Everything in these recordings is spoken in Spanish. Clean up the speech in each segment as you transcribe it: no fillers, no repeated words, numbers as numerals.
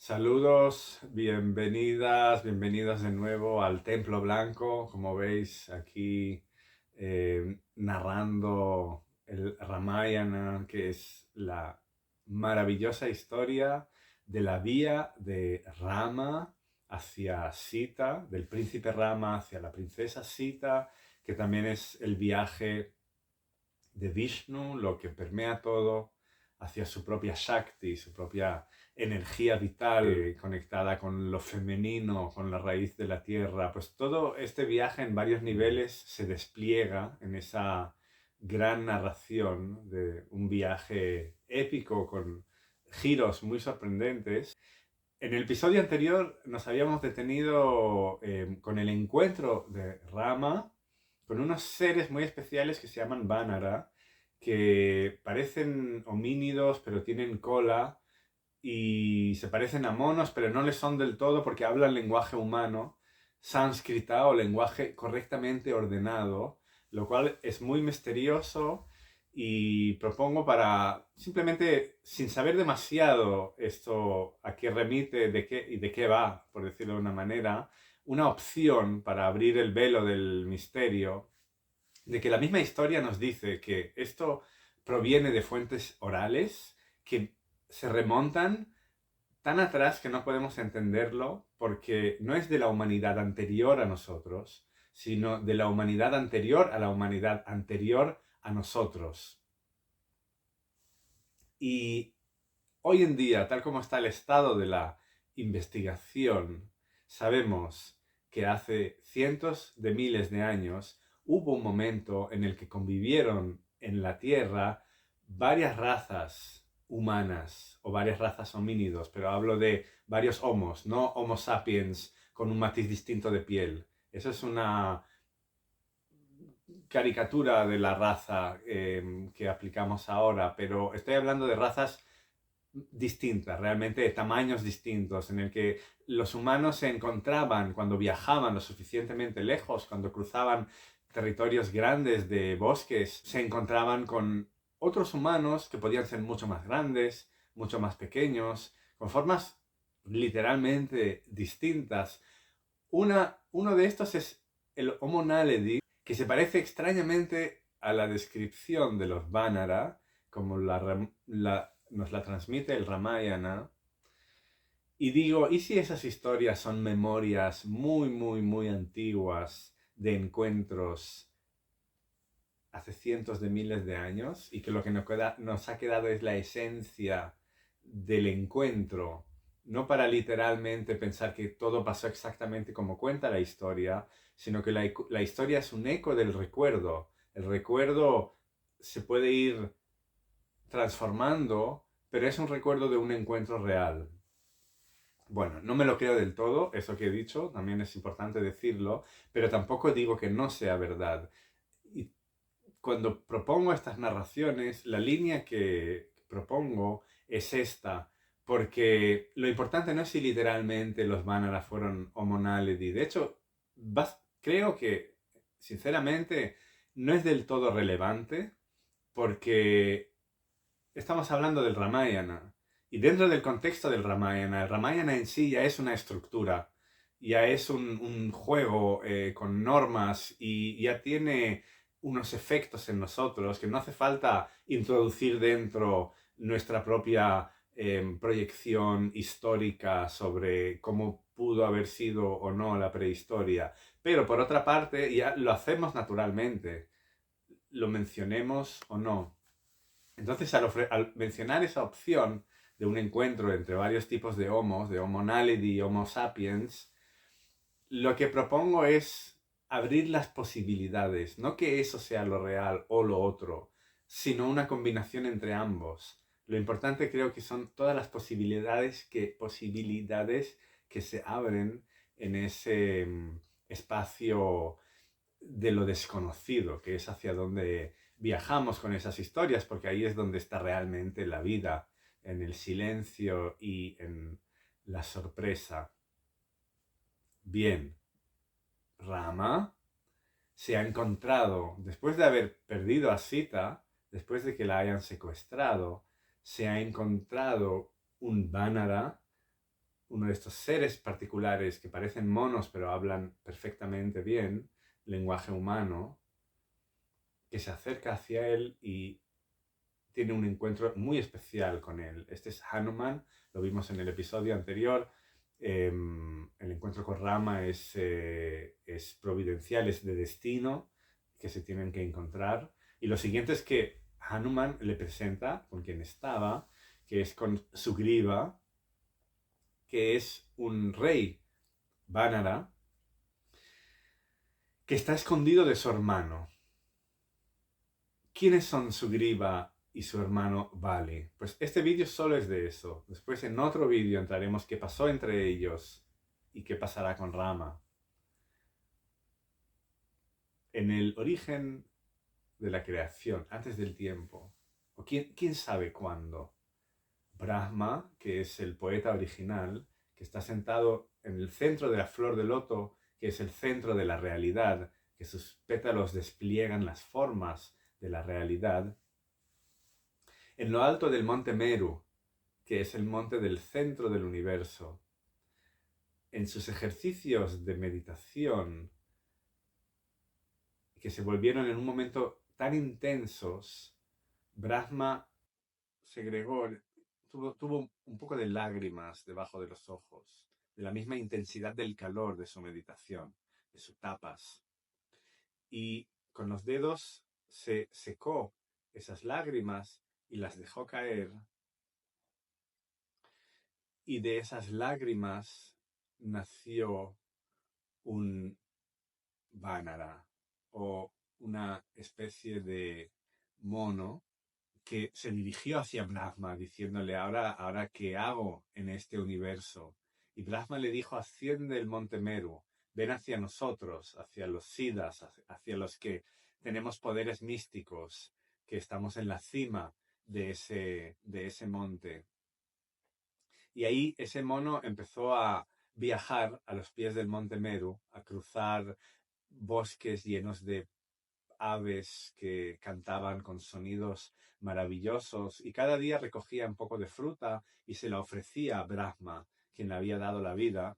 Saludos, bienvenidas, bienvenidos de nuevo al Templo Blanco. Como veis aquí narrando el Ramayana, que es la maravillosa historia de la vía de Rama hacia Sita, del príncipe Rama hacia la princesa Sita, que también es el viaje de Vishnu, lo que permea todo, hacia su propia Shakti, su propia energía vital conectada con lo femenino, con la raíz de la tierra. Pues todo este viaje en varios niveles se despliega en esa gran narración de un viaje épico con giros muy sorprendentes. En el episodio anterior nos habíamos detenido con el encuentro de Rama con unos seres muy especiales que se llaman Vanara, que parecen homínidos pero tienen cola y se parecen a monos pero no les son del todo porque hablan lenguaje humano, sánscrita o lenguaje correctamente ordenado, lo cual es muy misterioso y propongo para simplemente, sin saber demasiado esto a qué remite y de qué va, por decirlo de una manera, una opción para abrir el velo del misterio, de que la misma historia nos dice que esto proviene de fuentes orales que se remontan tan atrás que no podemos entenderlo porque no es de la humanidad anterior a nosotros, sino de la humanidad anterior a la humanidad anterior a nosotros. Y hoy en día, tal como está el estado de la investigación, sabemos que hace cientos de miles de años hubo un momento en el que convivieron en la Tierra varias razas humanas o varias razas homínidos, pero hablo de varios homos, no Homo sapiens con un matiz distinto de piel. Eso es una caricatura de la raza que aplicamos ahora, pero estoy hablando de razas distintas, realmente de tamaños distintos, en el que los humanos se encontraban cuando viajaban lo suficientemente lejos, cuando cruzaban territorios grandes de bosques, se encontraban con otros humanos que podían ser mucho más grandes, mucho más pequeños, con formas literalmente distintas. Uno de estos es el Homo naledi, que se parece extrañamente a la descripción de los Vanara, como nos la transmite el Ramayana. Y digo, ¿y si esas historias son memorias muy, muy, muy antiguas de encuentros hace cientos de miles de años y que lo que nos ha quedado es la esencia del encuentro, no para literalmente pensar que todo pasó exactamente como cuenta la historia, sino que la historia es un eco del recuerdo. El recuerdo se puede ir transformando, pero es un recuerdo de un encuentro real. Bueno, no me lo creo del todo, eso que he dicho, también es importante decirlo, pero tampoco digo que no sea verdad. Y cuando propongo estas narraciones, la línea que propongo es esta, porque lo importante no es si literalmente los Vanara fueron Homo naledi. De hecho, creo que, sinceramente, no es del todo relevante, porque estamos hablando del Ramayana. Y dentro del contexto del Ramayana, el Ramayana en sí ya es una estructura, ya es un juego con normas y ya tiene unos efectos en nosotros que no hace falta introducir dentro nuestra propia proyección histórica sobre cómo pudo haber sido o no la prehistoria. Pero por otra parte, ya lo hacemos naturalmente, lo mencionemos o no. Entonces, al mencionar esa opción de un encuentro entre varios tipos de homos, de Homo naledi y Homo sapiens, lo que propongo es abrir las posibilidades, no que eso sea lo real o lo otro, sino una combinación entre ambos. Lo importante creo que son todas las posibilidades que se abren en ese espacio de lo desconocido, que es hacia donde viajamos con esas historias, porque ahí es donde está realmente la vida, en el silencio y en la sorpresa. Bien, Rama se ha encontrado, después de haber perdido a Sita, después de que la hayan secuestrado, se ha encontrado un Vanara uno de estos seres particulares que parecen monos pero hablan perfectamente bien lenguaje humano, que se acerca hacia él y tiene un encuentro muy especial con él. Este es Hanuman, lo vimos en el episodio anterior. El encuentro con Rama es providencial, es de destino, que se tienen que encontrar. Y lo siguiente es que Hanuman le presenta con quien estaba, que es con Sugriva, que es un rey Vánara, que está escondido de su hermano. ¿Quiénes son Sugriva y su hermano Vali? Pues este vídeo solo es de eso. Después en otro vídeo entraremos qué pasó entre ellos y qué pasará con Rama. En el origen de la creación, antes del tiempo, o quién sabe cuándo, Brahma, que es el poeta original, que está sentado en el centro de la flor de loto, que es el centro de la realidad, que sus pétalos despliegan las formas de la realidad, en lo alto del monte Meru, que es el monte del centro del universo, en sus ejercicios de meditación, que se volvieron en un momento tan intensos, Brahma segregó, tuvo un poco de lágrimas debajo de los ojos, de la misma intensidad del calor de su meditación, de su tapas. Y con los dedos se secó esas lágrimas y las dejó caer. Y de esas lágrimas nació un Vánara o una especie de mono que se dirigió hacia Brahma diciéndole, ahora ¿qué hago en este universo? Y Brahma le dijo, asciende el monte Meru, ven hacia nosotros, hacia los Siddhas, hacia los que tenemos poderes místicos, que estamos en la cima de ese monte. Y ahí ese mono empezó a viajar a los pies del monte Meru, a cruzar bosques llenos de aves que cantaban con sonidos maravillosos y cada día recogía un poco de fruta y se la ofrecía a Brahma, quien le había dado la vida,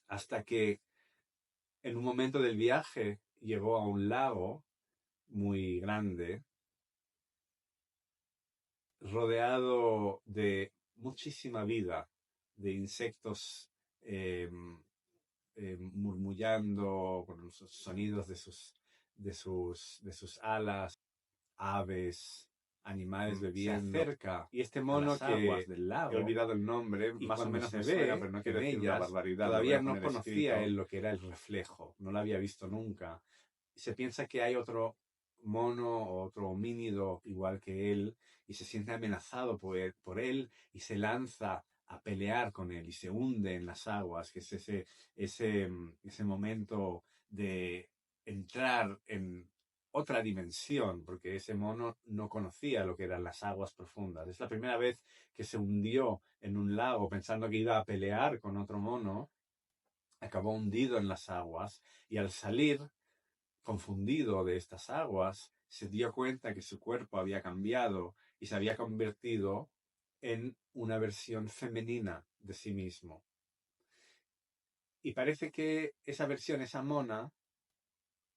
hasta que en un momento del viaje llegó a un lago muy grande, rodeado de muchísima vida, de insectos eh, murmullando con los sonidos de sus alas, aves, animales bebiendo. Se acerca y este mono que del lago, he olvidado el nombre, más o menos me suena, pero no quiero decir una barbaridad. Todavía no conocía él lo que era el reflejo, no lo había visto nunca. Se piensa que hay otro mono o otro homínido igual que él y se siente amenazado por él y se lanza a pelear con él y se hunde en las aguas, que es ese momento de entrar en otra dimensión, porque ese mono no conocía lo que eran las aguas profundas. Es la primera vez que se hundió en un lago pensando que iba a pelear con otro mono, acabó hundido en las aguas y al salir confundido de estas aguas, se dio cuenta que su cuerpo había cambiado y se había convertido en una versión femenina de sí mismo. Y parece que esa versión, esa mona,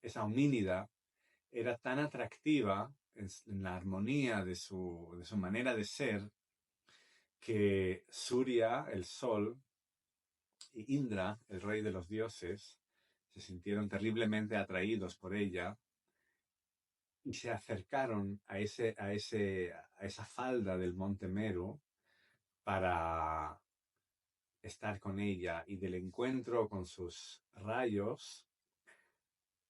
esa homínida, era tan atractiva en la armonía de su manera de ser, que Surya, el sol, y Indra, el rey de los dioses, se sintieron terriblemente atraídos por ella y se acercaron a esa falda del monte Meru para estar con ella, y del encuentro con sus rayos,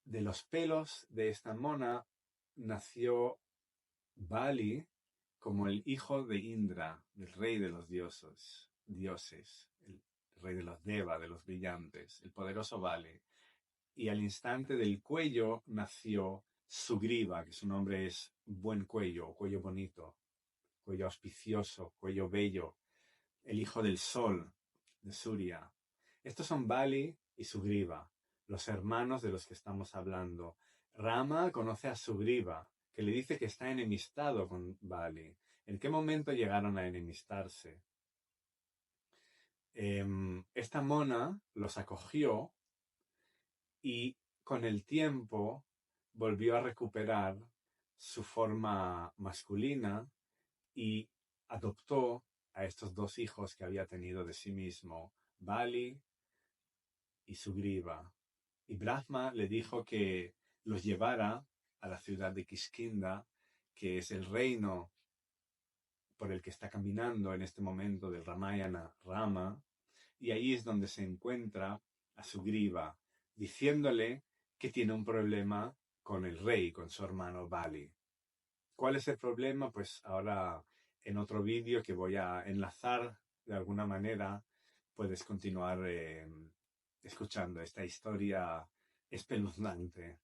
de los pelos de esta mona, nació Bali como el hijo de Indra, el rey de los dioses, el rey de los Deva, de los brillantes, el poderoso Bali. Y al instante del cuello nació Sugriva, que su nombre es buen cuello, cuello bonito, cuello auspicioso, cuello bello, el hijo del sol, de Surya. Estos son Bali y Sugriva, los hermanos de los que estamos hablando. Rama conoce a Sugriva, que le dice que está enemistado con Bali. ¿En qué momento llegaron a enemistarse? Esta mona los acogió y con el tiempo volvió a recuperar su forma masculina y adoptó a estos dos hijos que había tenido de sí mismo, Bali y Sugriva. Y Brahma le dijo que los llevara a la ciudad de Kiskindha, que es el reino por el que está caminando en este momento del Ramayana Rama, y ahí es donde se encuentra a Sugriva, diciéndole que tiene un problema con el rey, con su hermano Bali. ¿Cuál es el problema? Pues ahora en otro vídeo que voy a enlazar de alguna manera, puedes continuar escuchando esta historia espeluznante.